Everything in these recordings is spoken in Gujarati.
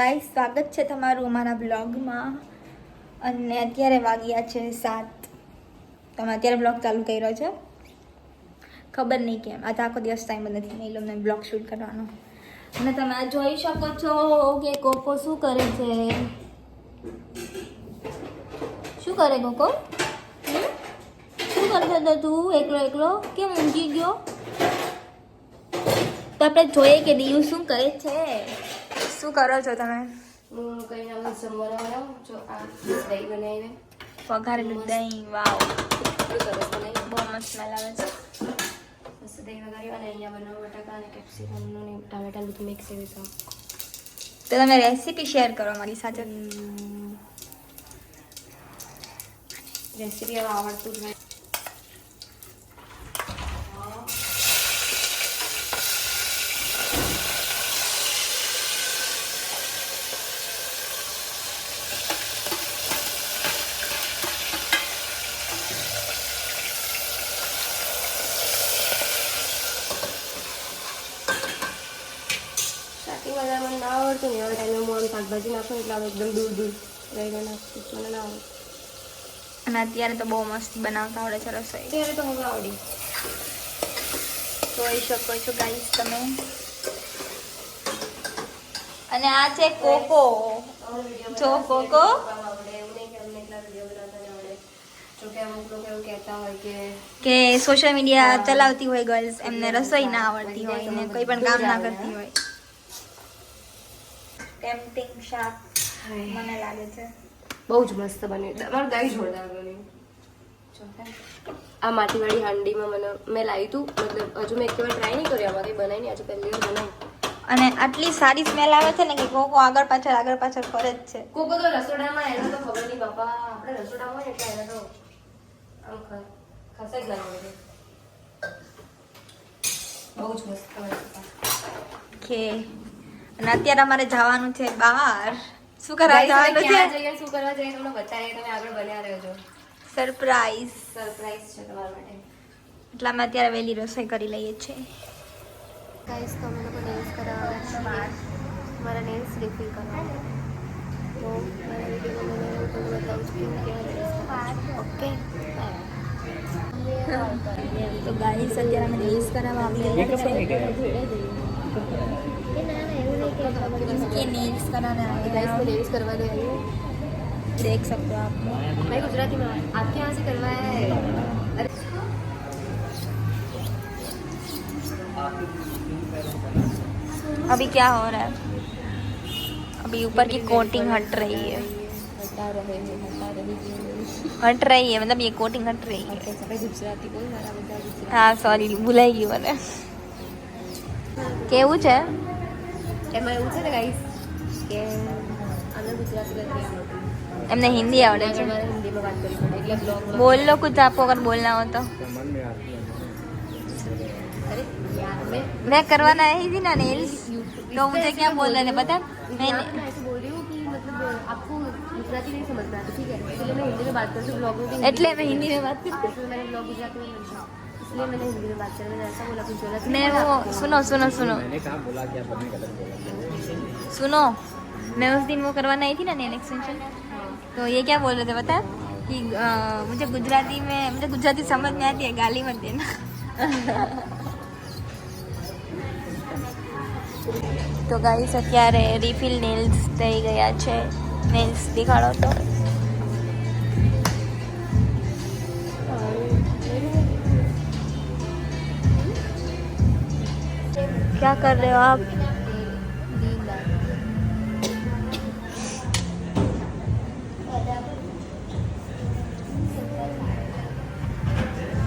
ગાઈસ સ્વાગત છે તમારું અમારા બ્લોગમાં અને અત્યારે વાગ્યા છે 7. તમે અત્યારે બ્લોગ ચાલુ કર્યો છે, ખબર નહીં કેમ આજે આખો દિવસ ટાઈમ નથી મળ્યો અમને બ્લોગ શૂટ કરવાનો. અને તમે આ જોઈ શકો છો કે કોકો શું કરે છે. શું કરે કોકો? શું કરતો હતો તું એકલો એકલો? કેમ ઊંઘી ગયો? તો આપણે જોઈએ કે દિયુ શું કરે છે. શું કરો છો તમે? હું કઈ નામ જમવાનો બનાવું જો આ દહીં બનાવીને વઘારેલું દહીં. વાવ, સરસ બનાવી, બહુ મસ્ત સ્મેલ આવે છે. મસ્ત દહીં વઘાર્યું અને અહીંયા બનાવું બટાકા અને કેપ્સિકમનું ને ટામેટા બધું મિક્સ એવી શાક. તો તમે રેસીપી શેર કરો મારી સાથે. રેસીપી હવે આવડતું જ નહીં. મને ના આવડતું ને એવા ટાઈમે હું આમ શાકભાજી નાખું એટલે આમ એકદમ દૂર દૂર રહીને નાખતું મને ના આવડે. અને અત્યારે તો બહુ મસ્ત બનાવતા આવડે છે રસોઈ. ત્યારે તો હવે આવડી. જોઈ શકો છો ગાઈસ તમે. અને આ છે કોકો. જો કોકો કે સોશિયલ મીડિયા ચલાવતી હોય ગર્લ્સ, એમને રસોઈ ના આવડતી હોય ને કોઈ પણ કામ ના કરતી હોય. ટેમ્પટિંગ શાક મને લાગે છે. બહુ જ મસ્ત બન્યું. તમારું દહીં જોરદાર બન્યું. આ માટીવાળી હાંડીમાં મેં લાવી હતું, મતલબ હજુ મેં એક વાર ટ્રાય નહીં કર્યો, આમાં કંઈ બનાવી નહીં, આજે પહેલી વાર બનાવી. અને આટલી સારી સ્મેલ આવે છે ને કે કોકો આગળ પાછળ ફરે જ છે. કોકો તો રસોડામાં એને તો ખબર નહીં બાપા, આપણે રસોડામાં હોય એટલે એને તો આમ ખસે જ ના મળે. બહુ જ મસ્ત બન્યું. ઓકે, અને અત્યારે અમારે જવાનું છે બહાર. શું કરવા જવાનું છે? શું કરવા જઈએ તમને બતાવીએ, તમે આગળ બન્યા રહેજો. સરપ્રાઈઝ છે તમારા માટે. એટલે અમે અત્યારે વહેલી રસોઈ કરી લઈએ છીએ. ગાઈસ તો અમે લોકો નેલ્સ કરાવવા છે બહાર. મારા નેલ્સ રિફિલ કરવાના. તો મારા વિડીયોમાં મને એવું બધું બતાવું છું કે ઓકે. તો ગાઈસ અત્યારે અમે નેલ્સ કરાવવા આવી ગયા છે. इसके नेल्स कराने आए हैं. गाइस मैं नेल्स करवाने आई हूँ. देख सकते हो आप. मैं गुजराती में आपके यहाँ से करवाया है. अरे अभी क्या हो रहा है? अभी ऊपर की कोटिंग हट रही है. हट रही है मतलब ये कोटिंग हट रही है. गुजराती बोल मारा બધા ગુજરાતી. हाँ सॉरी भूलाઈ ગયું મને. કેવું છે? એમાં એવું છે ને ગાઈસ કે અમે ગુજરાતી નથી આવડતું, એમને હિન્દી આવડે છે. અમારે હિન્દીમાં વાત કરવી પડે એટલે બ્લોગ बोल लो कुछ आपको अगर बोलना हो तो. अरे यार मैं करवाना आई थी ना नेल्स, तो मुझे क्या बोल रहे थे पता है? मैं ऐसे बोल रही हूँ कि मतलब आपको गुजराती नहीं समझना आता, ठीक है, इसलिए मैं हिंदी में बात करती हूँ. ब्लॉग में એટલે मैं हिंदी में बात करती इसलिए मैंने ब्लॉग गुजराती में लिखा, इसलिए मैंने हिंदी में बात करी. मैंने ऐसा बोला कुछ गलत मैं वो सुनो मैंने कहा बोला क्या तुमने गलत बोला. सुनो, मैं उस दिन वो करवाने आई थी ना नेल एक्सटेंशन, तो ये क्या बोल रहे थे पता है? कि मुझे गुजराती समझ में आती है, गाली मत देना. તો ગાઈસ અત્યારે રિફિલ નેલ્સ થઈ ગયા છે. નેલ્સ દેખાડો તો. क्या कर रहे हो आप?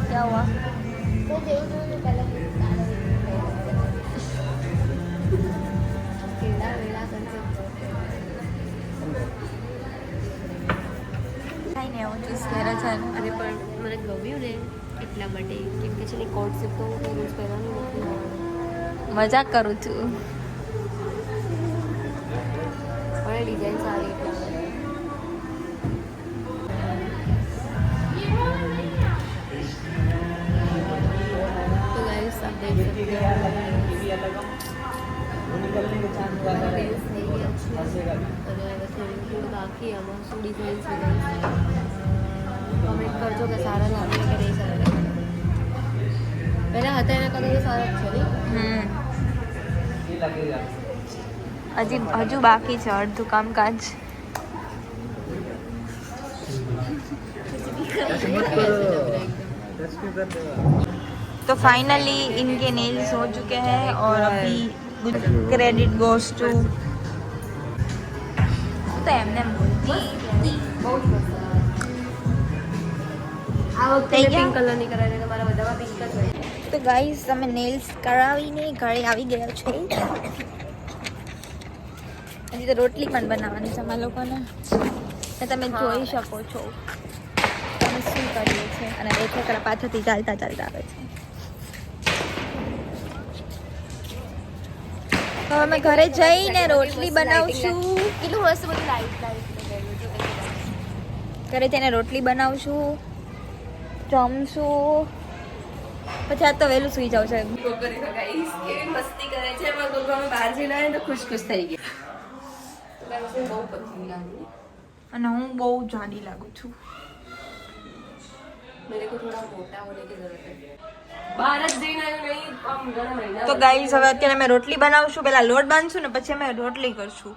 क्या हुआ? કઈ નહીં, હું ચૂઝ કરે છે. અરે પણ મને ગમ્યું ને એટલા માટે, કેમ કે છે ને કોટ સેટ તો હું યુઝ કરવાનું નથી. મજાક કરું છું. પણ ડિઝાઇન સારી એટલા માટે. તો ગાઈસ आप देख सकते हो અને હવે થોડું બાકી આમાં શું ડિઝાઇન્સ કમેન્ટ કરજો કે સારા લાગે કે નહીં સારા લાગે. પહેલાં હતા એના કરતાં તો સારા જ છે નહીં? હજુ બાકી છે અડધું કામકાજ. तो फाइनली इनके नेल्स हो चुके हैं और अभी क्रेडिट गोस टू तो एमने बोलती બહુ જ મસ્ત. આ વખતે પિંક કલરની કરાવી તો મારા બધામાં પિંક જ હોય. તો ગાઈસ તમે નેલ્સ કરાવીને ઘરે આવી ગયા છો. હજી તો રોટલી પણ બનાવવાની છે અમારા લોકોને. ને તમે જોઈ શકો છો અમે શું કરીએ છીએ. અને બે છોકરા પાછળથી ચાલતા ચાલતા આવે છે. તો અમે ઘરે જઈને રોટલી બનાવશું. કેટલું મસ્ત બધું લાઈટ ઘરે જઈને રોટલી બનાવશું, જમશું, પછી આજ તો વહેલું સુઈ જાવ છે. મસ્તી કરે છે એમાં ગોગો બહાર જઈને આવે તો ખુશ ખુશ થઈ ગયા. બહુ પતલી લાગી અને હું બહુ જાડી લાગુ છું. मेरे को थोड़ा मोटा होने की जरूरत है. બહાર જ જઈને આવ્યું નહીં આમ ઘણા મહિના. તો ગાઈસ હવે અત્યારે અમે રોટલી બનાવશું. પહેલા લોટ બાંધશું ને પછી અમે રોટલી કરશું.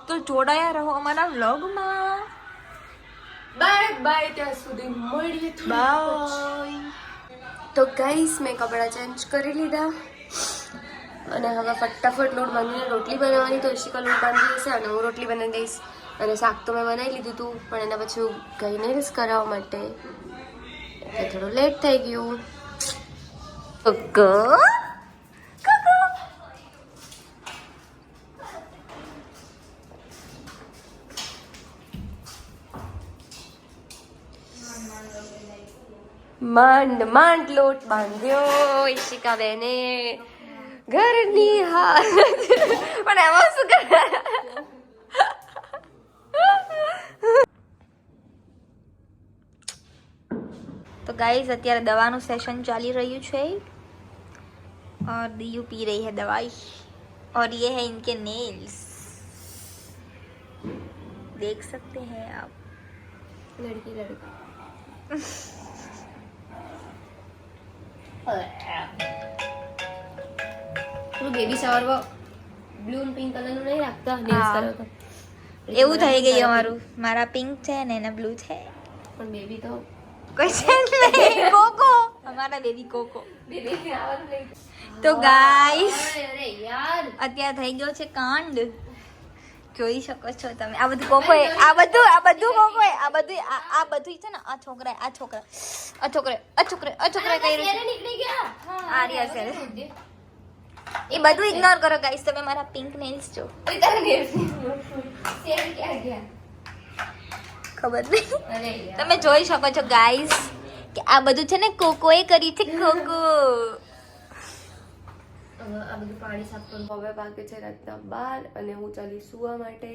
તો જોડાયા રહો અમારા વ્લોગમાં. બાય બાય ત્યાં સુધી મળીએ. બાય. તો ગાઈસ મેં કપડાં ચેન્જ કરી લીધા અને હવે ફટાફટ લોટ બાંધીને રોટલી બનાવવાની. તો ઈશિકા લોટ બાંધી દેશે અને હું રોટલી બનાવી દઈશ. અને શાક તો મેં બનાવી લીધું હતું પણ એના પછી હું ગઈ નેલ્સ કરાવવા માટે એટલે થોડું લેટ થઈ ગયું. માંડ માંડ લોટ બાંધ્યો ઈશિકા બેને ઘરની હાલત. પણ એમાં શું કરે? तो गाइस અત્યારે દવાનું સેશન ચાલી રહ્યું છે और दियू पी रही है दवाई और ये है इनके नेल्स देख सकते हैं आप. લડકી લડકી પેલું બેબી શાવરમાં બ્લુ અને પિંક કલરનું નહીં રાખતા નેલ્સ હા. કરાવતા. એવું થઈ ગયું અમારું. મારા પિંક છે ને એના બ્લુ છે. પણ બેબી તો કોઈ છે નહીં. કોકો અમારા બેબી કોકો. બેબી આવવાનું નહીં. તો ગાઈસ અરે યાર અત્યારે થઈ ગયો છે કાંડ. જોઈ શકો છો તમે. આ બધું કોકો આ બધું કોકો આ બધું છે ને આ છોકરા કર્યું નીકળી ગયા. આ રહ્યા છે. એ બધું ઇગ્નોર કરો ગાઈસ. તમે મારા પિંક નેલ્સ જો. તારા નેલ્સ સેમ ક્યાં ગયા? ખબર નહીં. અરે યાર તમે જોઈ શકો છો ગાઈસ કે આ બધું છે ને કોકોએ કર્યું છે. કોકો આ બધું પાણી સાફ કરું. હવે વાગે છે રાતના 12 અને હું ચાલી સુવા માટે.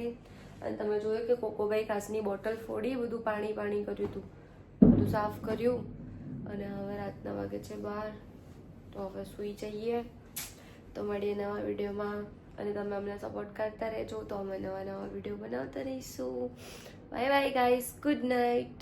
અને તમે જોયું કે કોકોભાઈ કાચની બોટલ ફોડી બધું પાણી કર્યું હતું, બધું સાફ કર્યું. અને હવે રાતના વાગે છે 12 તો હવે સૂઈ જઈએ. તો મળીએ નવા વિડીયોમાં અને તમે અમને સપોર્ટ કરતા રહેજો તો અમે નવા વિડીયો બનાવતા રહીશું. Bye bye guys, good night.